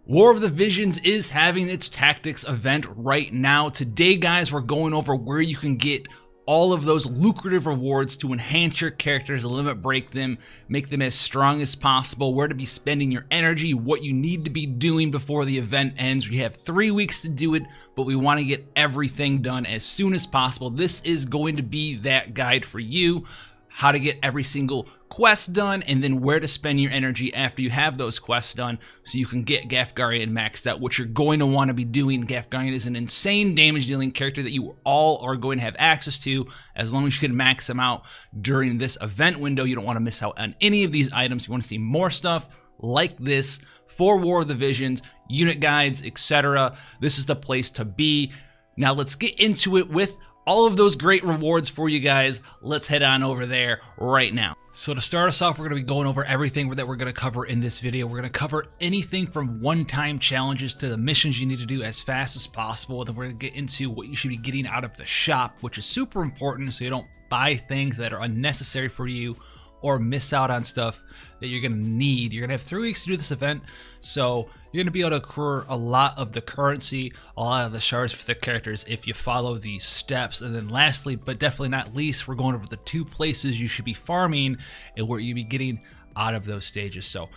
War of the Visions is having its tactics event right now. Today, guys, we're going over where you can get all of those lucrative rewards to enhance your characters, limit break them, make them as strong as possible, where to be spending your energy, what you need to be doing before the event ends. We have 3 weeks to do it, but we want to get everything done as soon as possible. This is going to be that guide for you, how to get every single quest done, and then where to spend your energy after you have those quests done so you can get Gaffgarion maxed out, which you're going to want to be doing. Gaffgarion is an insane damage dealing character that you all are going to have access to as long as you can max them out during this event window. You don't want to miss out on any of these items. You want to see more stuff like this for War of the Visions, unit guides, etc. This is the place to be. Now let's get into it with all of those great rewards for you guys. Let's head on over there right now. So to start us off, we're going to be going over everything that we're going to cover in this video. We're going to cover anything from one-time challenges to the missions you need to do as fast as possible. Then we're going to get into what you should be getting out of the shop, which is super important so you don't buy things that are unnecessary for you or miss out on stuff that you're going to need. You're going to have 3 weeks to do this event, so you're going to be able to accrue a lot of the currency, a lot of the shards for the characters if you follow these steps. And then lastly, but definitely not least, we're going over the 2 places you should be farming and where you'll be getting out of those stages. So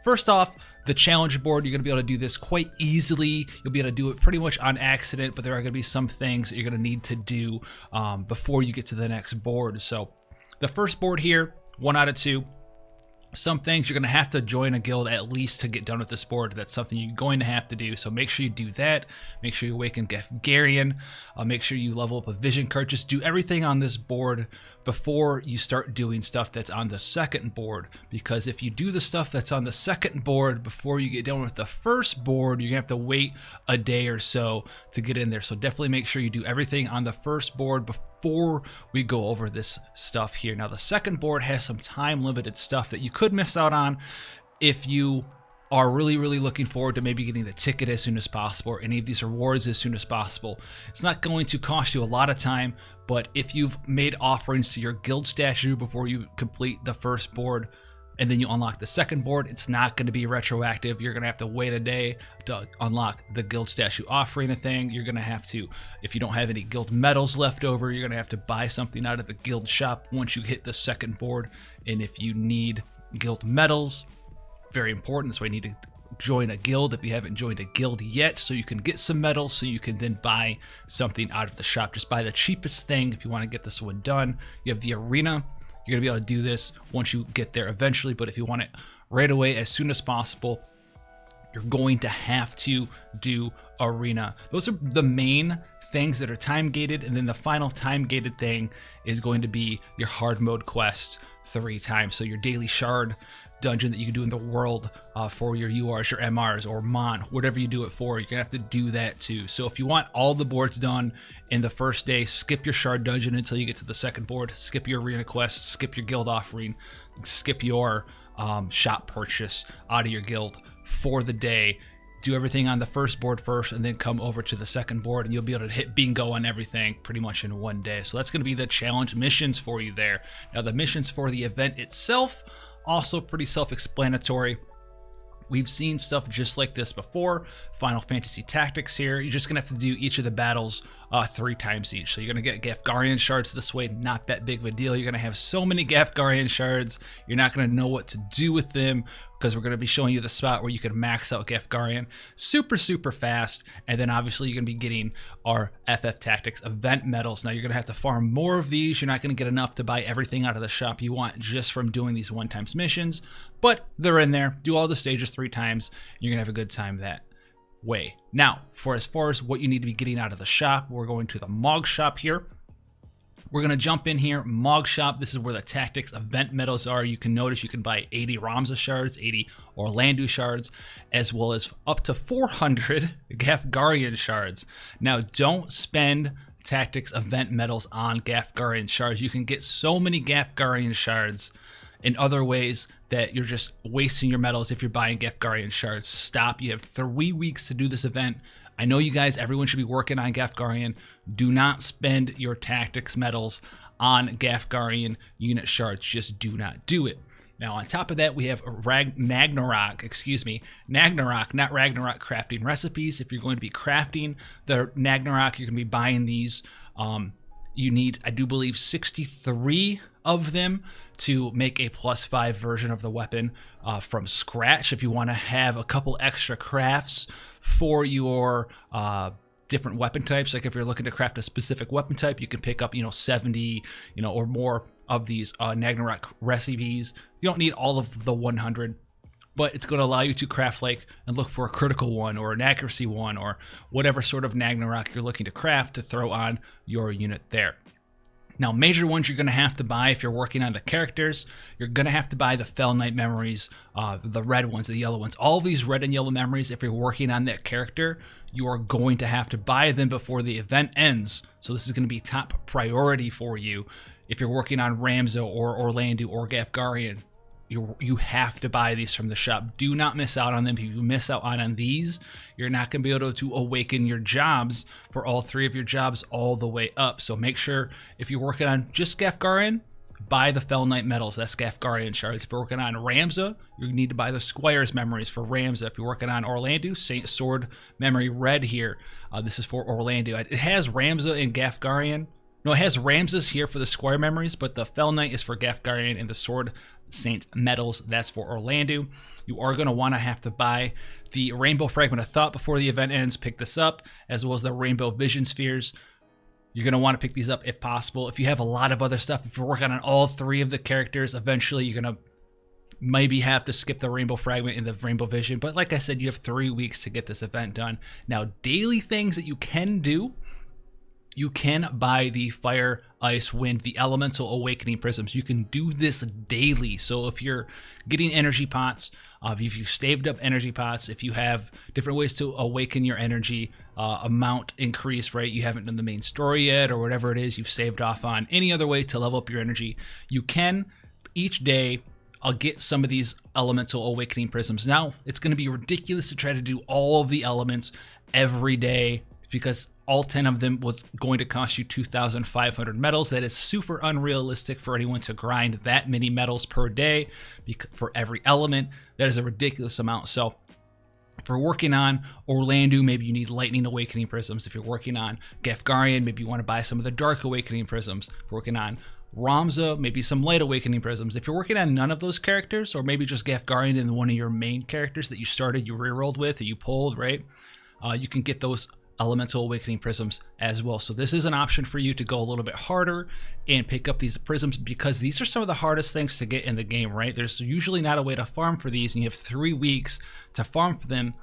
first off, the challenge board, you're going to be able to do this quite easily. You'll be able to do it pretty much on accident, but there are going to be some things that you're going to need to do before you get to the next board. So the first board here, 1 out of 2. Some things you're going to have to join a guild at least to get done with this board. That's something you're going to have to do. So make sure you do that. Make sure you awaken Gaffgarion. Make sure you level up a vision card. Just do everything on this board before you start doing stuff that's on the second board. Because if you do the stuff that's on the second board before you get done with the first board, you're going to have to wait a day or so to get in there. So definitely make sure you do everything on the first board before we go over this stuff here. Now the second board has some time limited stuff that you could miss out on if you are really looking forward to maybe getting the ticket as soon as possible or any of these rewards as soon as possible. It's not going to cost you a lot of time, but if you've made offerings to your guild statue before you complete the first board and then you unlock the second board, it's not going to be retroactive. You're going to have to wait a day to unlock the guild statue offering a thing. You're going to have to, if you don't have any guild medals left over, you're going to have to buy something out of the guild shop once you hit the second board. And if you need guild medals, very important, that's why you need to join a guild if you haven't joined a guild yet, so you can get some medals so you can then buy something out of the shop. Just buy the cheapest thing if you want to get this one done. You have the arena. You're going to be able to do this once you get there eventually, but if you want it right away as soon as possible, you're going to have to do arena. Those are the main things that are time gated, and then the final time gated thing is going to be your hard mode quest 3 times. So your daily shard dungeon that you can do in the world for your URs, your MRs, or Mon, whatever you do it for, you're gonna have to do that too. So if you want all the boards done in the first day, skip your shard dungeon until you get to the second board, skip your arena quest, skip your guild offering, skip your shop purchase out of your guild for the day. Do everything on the first board first and then come over to the second board, and you'll be able to hit bingo on everything pretty much in 1 day. So that's going to be the challenge missions for you there. Now the missions for the event itself, also pretty self-explanatory. We've seen stuff just like this before. Final Fantasy Tactics here. You're just gonna have to do each of the battles 3 times each. So you're gonna get Gaffgarion shards this way, not that big of a deal. You're gonna have so many Gaffgarion shards, you're not gonna know what to do with them, because we're gonna be showing you the spot where you can max out Gaffgarion super fast. And then obviously you're gonna be getting our FF Tactics event medals. Now you're gonna have to farm more of these. You're not gonna get enough to buy everything out of the shop you want just from doing these 1-time missions, but they're in there. Do all the stages 3 times. You're gonna have a good time that way. Now, for as far as what you need to be getting out of the shop, we're going to the Mog shop here. We're going to jump in here, Mog shop. This is where the tactics event medals are. You can notice you can buy 80 Ramza shards, 80 Orlandeau shards, as well as up to 400 Gaffgarion shards. Now, don't spend tactics event medals on Gaffgarion shards. You can get so many Gaffgarion shards in other ways that you're just wasting your medals if you're buying Gaffgarion shards. Stop. You have 3 weeks to do this event. I know you guys, everyone should be working on Gaffgarion. Do not spend your tactics medals on Gaffgarion unit shards. Just do not do it. Now, on top of that, we have Nagnarok, not Ragnarok crafting recipes. If you're going to be crafting the Nagnarok, you're going to be buying these. You need, I do believe, 63 of them to make a +5 version of the weapon from scratch. If you want to have a couple extra crafts for your different weapon types, like if you're looking to craft a specific weapon type, you can pick up, 70, or more of these Nagnarok recipes. You don't need all of the 100, but it's going to allow you to craft and look for a critical one or an accuracy one or whatever sort of Nagnarok you're looking to craft to throw on your unit there. Now, major ones you're going to have to buy if you're working on the characters, you're going to have to buy the Fell Knight memories, the red ones, the yellow ones. All these red and yellow memories, if you're working on that character, you are going to have to buy them before the event ends. So this is going to be top priority for you. If you're working on Ramza or Orlandeau or Gaffgarion, you have to buy these from the shop. Do not miss out on them. If you miss out on these, you're not going to be able to awaken your jobs for all 3 of your jobs all the way up. So make sure if you're working on just Gaffgarion, buy the Fell Knight medals. That's Gaffgarion shards. If you're working on Ramza, you need to buy the Squire's memories for Ramza. If you're working on Orlandeau, Saint Sword memory red here. This is for Orlandeau. It has Ramza and Gaffgarion. No, it has Ramza's here for the Squire memories, but the Fell Knight is for Gaffgarion and the Sword Saint medals, that's for Orlandeau. You are going to want to have to buy the Rainbow Fragment of Thought before the event ends. Pick this up, as well as the Rainbow Vision Spheres. You're going to want to pick these up if possible. If you have a lot of other stuff, if you're working on all 3 of the characters, eventually you're going to maybe have to skip the Rainbow Fragment and the Rainbow Vision. But like I said, you have 3 weeks to get this event done. Now, daily things that you can do. You can buy the Fire, Ice, Wind, the Elemental Awakening Prisms. You can do this daily. So if you're getting energy pots, if you've saved up energy pots, if you have different ways to awaken your energy amount increase, right? You haven't done the main story yet or whatever it is you've saved off on. Any other way to level up your energy, you can each day. I'll get some of these Elemental Awakening Prisms. Now, it's going to be ridiculous to try to do all of the elements every day because all 10 of them was going to cost you 2,500 medals. That is super unrealistic for anyone to grind that many medals per day for every element. That is a ridiculous amount. So if you're working on Orlandeau, maybe you need Lightning Awakening Prisms. If you're working on Gaffgarion, maybe you want to buy some of the Dark Awakening Prisms. If you're working on Ramza, maybe some Light Awakening Prisms. If you're working on none of those characters, or maybe just Gaffgarion and one of your main characters that you started, you rerolled with, or you pulled, right? You can get those Elemental Awakening Prisms as well. So this is an option for you to go a little bit harder and pick up these prisms because these are some of the hardest things to get in the game, right? There's usually not a way to farm for these, and you have 3 weeks to farm for them.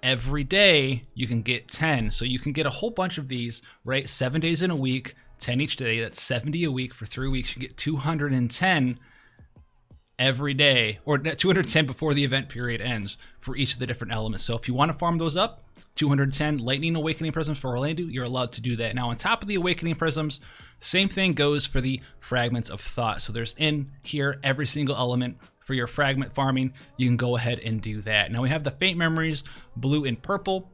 Every day you can get 10, so you can get a whole bunch of these, right? 7 days in a week, 10 each day. That's 70 a week for 3 weeks. You get 210 every day, or 210 before the event period ends for each of the different elements. So if you want to farm those up, 210 Lightning Awakening Prisms for Orlandeau, you're allowed to do that. Now, on top of the Awakening Prisms, same thing goes for the Fragments of Thought. So there's in here every single element for your fragment farming. You can go ahead and do that. Now we have the Faint Memories, blue and purple,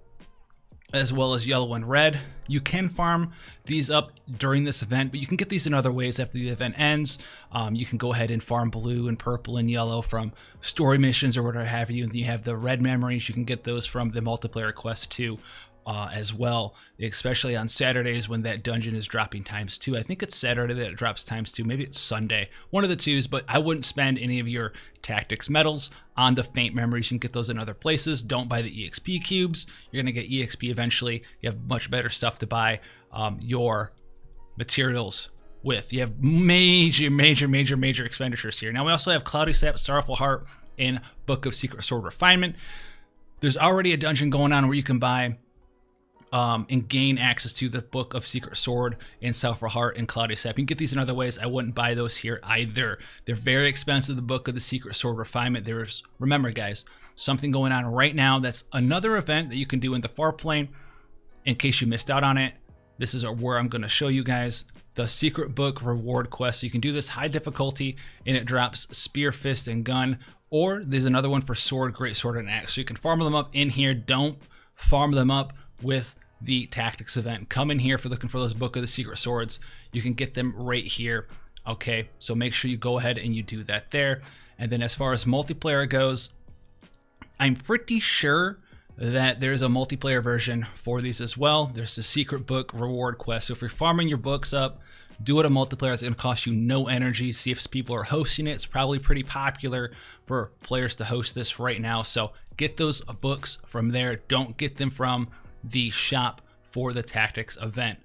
as well as yellow and red. You can farm these up during this event, but you can get these in other ways after the event ends. You can go ahead and farm blue and purple and yellow from story missions or whatever have you. And you have the red memories. You can get those from the multiplayer quest too. As well, especially on Saturdays when that dungeon is dropping ×2. I think it's Saturday that it drops ×2. Maybe it's Sunday. One of the twos, but I wouldn't spend any of your tactics medals on the Faint Memories. You can get those in other places. Don't buy the EXP cubes. You're going to get EXP eventually. You have much better stuff to buy your materials with. You have major expenditures here. Now we also have Cloudy Sap, Sorrowful Heart, and Book of Secret Sword Refinement. There's already a dungeon going on where you can buy and gain access to the Book of Secret Sword and Sorrowful Heart and Cloudy Sap. You can get these in other ways. I wouldn't buy those here either. They're very expensive, the Book of the Secret Sword Refinement. There's, remember guys, something going on right now. That's another event that you can do in the far plane in case you missed out on it. This is where I'm going to show you guys the Secret Book reward quest. So you can do this high difficulty and it drops Spear, Fist, and Gun. Or there's another one for Sword, Great Sword, and Axe. So you can farm them up in here. Don't farm them up with the tactics event. Come in here for looking for those Book of the Secret Swords. You can get them right here. Okay, so make sure you go ahead and you do that there. And then as far as multiplayer goes, I'm pretty sure that there's a multiplayer version for these as well. There's a secret book reward quest. So if you're farming your books up, do it a multiplayer. It's going to cost you no energy. See if people are hosting it. It's probably pretty popular for players to host this right now. So get those books from there. Don't get them from the shop for the Tactics event.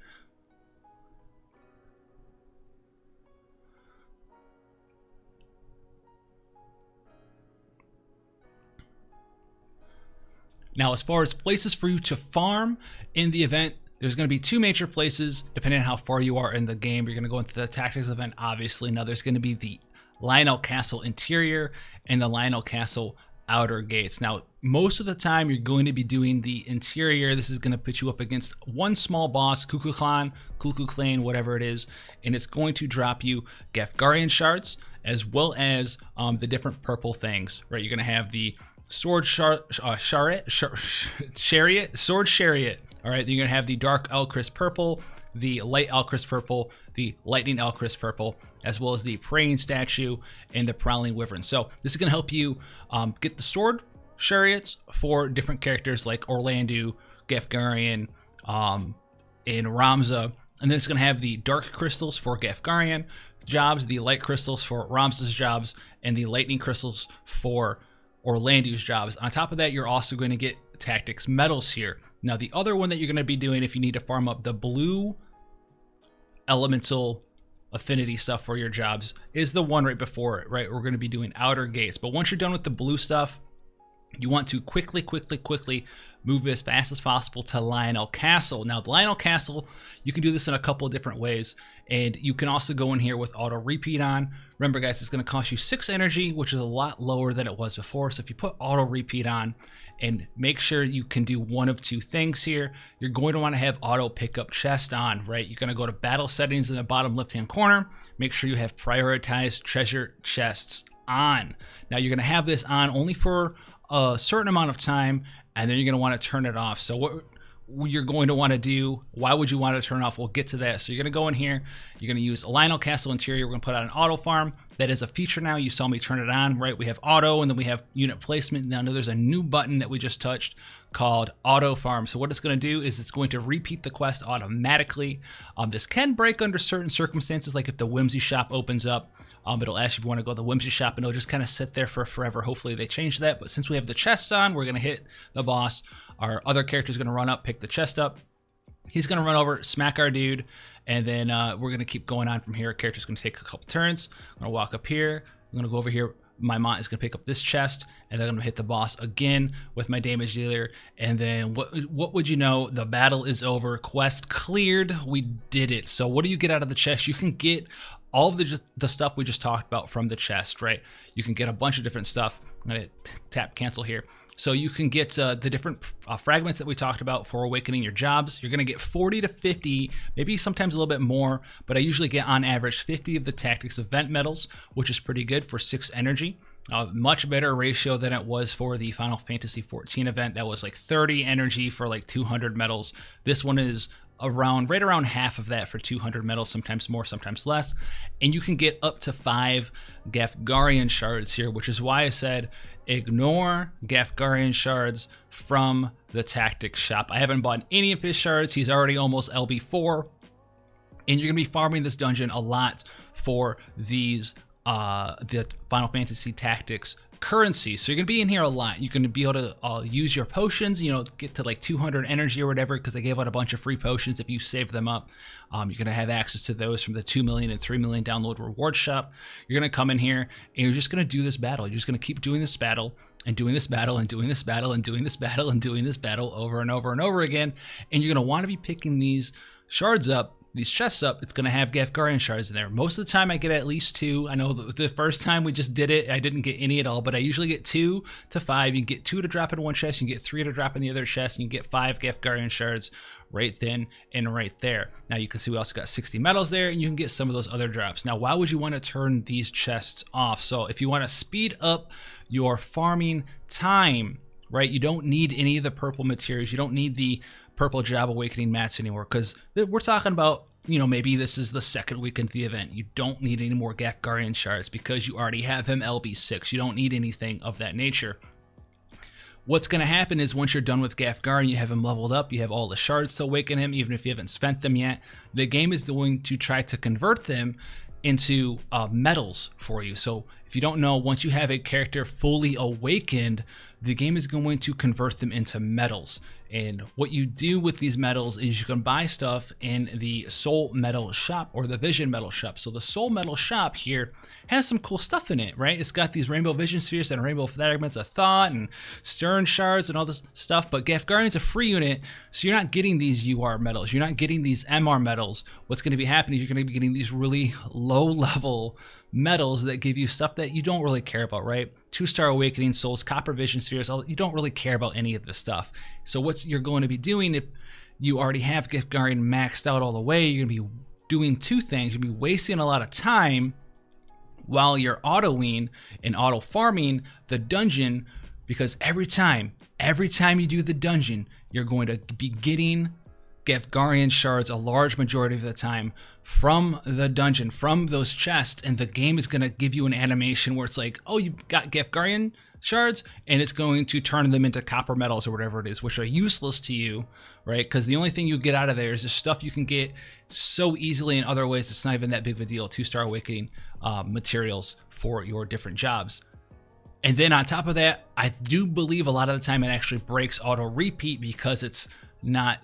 Now, as far as places for you to farm in the event, there's going to be two major places, depending on how far you are in the game. You're going to go into the Tactics event, obviously. Now, there's going to be the Lionel Castle interior and the Lionel Castle outer gates. Now, most of the time, you're going to be doing the interior. This is going to put you up against one small boss, Cuckoo Clan, whatever it is, and it's going to drop you Gaffgarion shards, as well as the different purple things, right? You're going to have the sword chariot. All right, you're gonna have the dark Elcris purple, the light Elcris purple, the lightning Elcris purple, as well as the praying statue and the prowling wyvern. So this is gonna help you get the sword chariots for different characters like Orlandeau, Gaffgarion, and Ramza. And then it's gonna have the dark crystals for Gaffgarion jobs, the light crystals for Ramza's jobs, and the lightning crystals for Orlandeau's jobs. On top of that, you're also going to get Tactics medals here. Now, the other one that you're going to be doing if you need to farm up the blue elemental affinity stuff for your jobs is the one right before it, right? We're going to be doing outer gates. But once you're done with the blue stuff, you want to quickly move as fast as possible to Lionel Castle. Now, the Lionel Castle, you can do this in a couple of different ways, and you can also go in here with auto repeat on. Remember, guys, it's going to cost you 6 energy, which is a lot lower than it was before. So if you put auto repeat on and make sure you can do one of two things here, you're going to want to have auto pickup chest on, right? You're going to go to battle settings in the bottom left-hand corner. Make sure you have prioritized treasure chests on. Now, you're going to have this on only for a certain amount of time, and then you're going to want to turn it off. So what you're going to want to do, why would you want to turn it off? We'll get to that. So you're going to go in here, you're going to use a Lionel Castle interior. We're going to put on an auto farm. That is a feature now. You saw me turn it on, right? We have auto, and then we have unit placement. Now there's a new button that we just touched called auto farm. So what it's going to do is it's going to repeat the quest automatically. This can break under certain circumstances, like if the Whimsy shop opens up. It'll ask you if you want to go to the Whimsy shop, and it'll just kind of sit there for forever. Hopefully they change that. But since we have the chests on, we're going to hit the boss. Our other character is going to run up, pick the chest up. He's going to run over, smack our dude, and then we're going to keep going on from here. Our character's going to take a couple turns. I'm going to walk up here. I'm going to go over here. My Mont is going to pick up this chest, and then I'm going to hit the boss again with my damage dealer. And then what would you know? The battle is over. Quest cleared. We did it. So what do you get out of the chest? You can get all of the stuff we just talked about from the chest, right? You can get a bunch of different stuff. I'm going to tap cancel here. So you can get the different fragments that we talked about for awakening your jobs. You're going to get 40 to 50, maybe sometimes a little bit more, but I usually get on average 50 of the Tactics event medals, which is pretty good for 6 energy. Much better ratio than it was for the Final Fantasy XIV event. That was like 30 energy for like 200 medals. This one is right around half of that for 200 medals, sometimes more, sometimes less. And you can get up to 5 Gaffgarion shards here, which is why I said ignore Gaffgarion shards from the Tactics shop. I haven't bought any of his shards. He's already almost LB4. And you're going to be farming this dungeon a lot for these the Final Fantasy Tactics currency. So you're going to be in here a lot. You're going to be able to use your potions, you know, get to like 200 energy or whatever, because they gave out a bunch of free potions if you save them up. You're going to have access to those from the 2 million and 3 million download reward shop. You're going to come in here and you're just going to do this battle. You're just going to keep doing this battle and doing this battle and doing this battle and doing this battle and doing this battle over and over and over again. And you're going to want to be picking these shards up, these chests up. It's going to have Gaffgarion shards in there. Most of the time I get at least 2. I know the first time we just did it, I didn't get any at all, but I usually get 2 to 5. You can get 2 to drop in one chest, you can get 3 to drop in the other chest, and you can get 5 Gaffgarion shards right then and right there. Now you can see we also got 60 medals there, and you can get some of those other drops. Now, why would you want to turn these chests off? So if you want to speed up your farming time right? You don't need any of the purple materials. You don't need the purple Job Awakening mats anymore, because we're talking about, you know, maybe this is the second week into the event. You don't need any more Gaffgarion shards because you already have him LB6. You don't need anything of that nature. What's going to happen is once you're done with Gaffgarion, you have him leveled up, you have all the shards to awaken him, even if you haven't spent them yet. The game is going to try to convert them into metals for you. So if you don't know, once you have a character fully awakened, the game is going to convert them into metals. And what you do with these metals is you can buy stuff in the Soul Metal Shop or the Vision Metal Shop. So the Soul Metal Shop here has some cool stuff in it, right? It's got these Rainbow Vision Spheres and Rainbow Fragments of Thought and Stern Shards and all this stuff. But Gaffgarion's a free unit, so you're not getting these UR metals. You're not getting these MR metals. What's going to be happening is you're going to be getting these really low-level metals that give you stuff that you don't really care about, right? 2-star Awakening Souls, Copper Vision Spheres, you don't really care about any of this stuff. So what you're going to be doing if you already have Gaffgarion maxed out all the way, you're going to be doing two things. You're going to be wasting a lot of time while you're autoing and auto farming the dungeon, because every time you do the dungeon, you're going to be getting Gaffgarion shards a large majority of the time from the dungeon, from those chests, and the game is going to give you an animation where it's like, oh, you got Gaffgarion shards, and it's going to turn them into copper metals or whatever it is, which are useless to you, right? Because the only thing you get out of there is the stuff you can get so easily in other ways. It's not even that big of a deal. 2-star Awakening materials for your different jobs. And then on top of that, I do believe a lot of the time it actually breaks auto repeat because it's not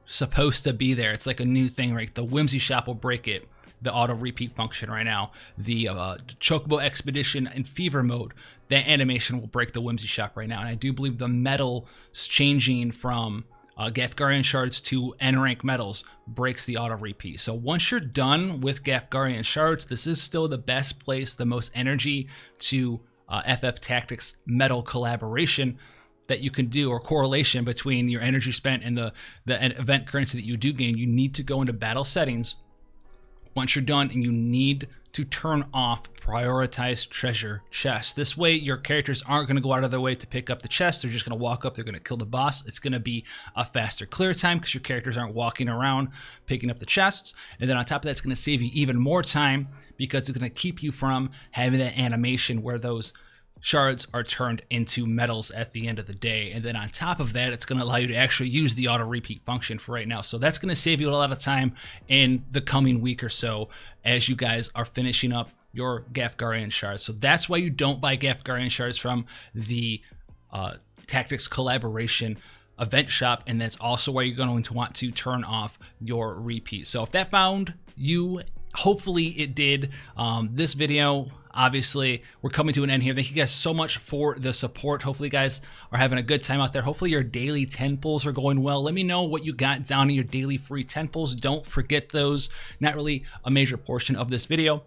supposed to be there. It's like a new thing, right? The Whimsy Shop will break it, the auto repeat function right now. The Chocobo Expedition in Fever mode, that animation will break the Whimsy Shop right now. And I do believe the metals changing from Gaffgarion shards to N rank metals breaks the auto repeat. So once you're done with Gaffgarion shards, this is still the best place, the most energy to FF Tactics metal collaboration that you can do, or correlation between your energy spent and the event currency that you do gain. You need to go into battle settings once you're done, and you need to turn off prioritized treasure chests. This way your characters aren't going to go out of their way to pick up the chest. They're just going to walk up, they're going to kill the boss. It's going to be a faster clear time because your characters aren't walking around picking up the chests. And then on top of that, it's going to save you even more time because it's going to keep you from having that animation where those shards are turned into metals at the end of the day. And then on top of that, it's going to allow you to actually use the auto repeat function for right now. So that's going to save you a lot of time in the coming week or so as you guys are finishing up your Gaffgarion shards. So that's why you don't buy Gaffgarion shards from the Tactics Collaboration event shop, and that's also why you're going to want to turn off your repeat. So if that found you, hopefully it did. This video, obviously, we're coming to an end here. Thank you guys so much for the support. Hopefully you guys are having a good time out there. Hopefully your daily 10 pulls are going well. Let me know what you got down in your daily free 10 pulls. Don't forget those. Not really a major portion of this video,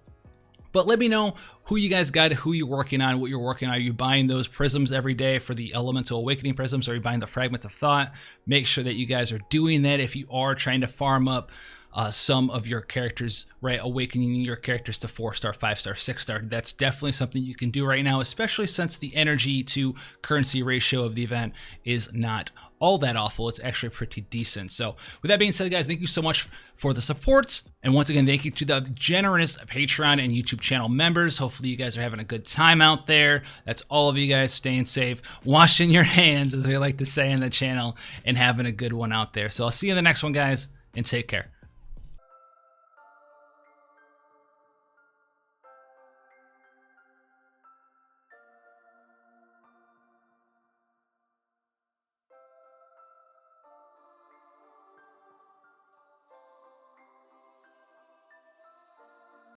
but let me know who you guys got, who you're working on, what you're working on. Are you buying those prisms every day for the Elemental Awakening prisms? Or are you buying the Fragments of Thought? Make sure that you guys are doing that if you are trying to farm up some of your characters, right? Awakening your characters to 4-star, 5-star, 6-star. That's definitely something you can do right now, especially since the energy to currency ratio of the event is not all that awful. It's actually pretty decent. So with that being said, guys, thank you so much for the support. And once again, thank you to the generous Patreon and YouTube channel members. Hopefully you guys are having a good time out there. That's all of you guys staying safe, washing your hands, as we like to say in the channel, and having a good one out there. So I'll see you in the next one, guys, and take care.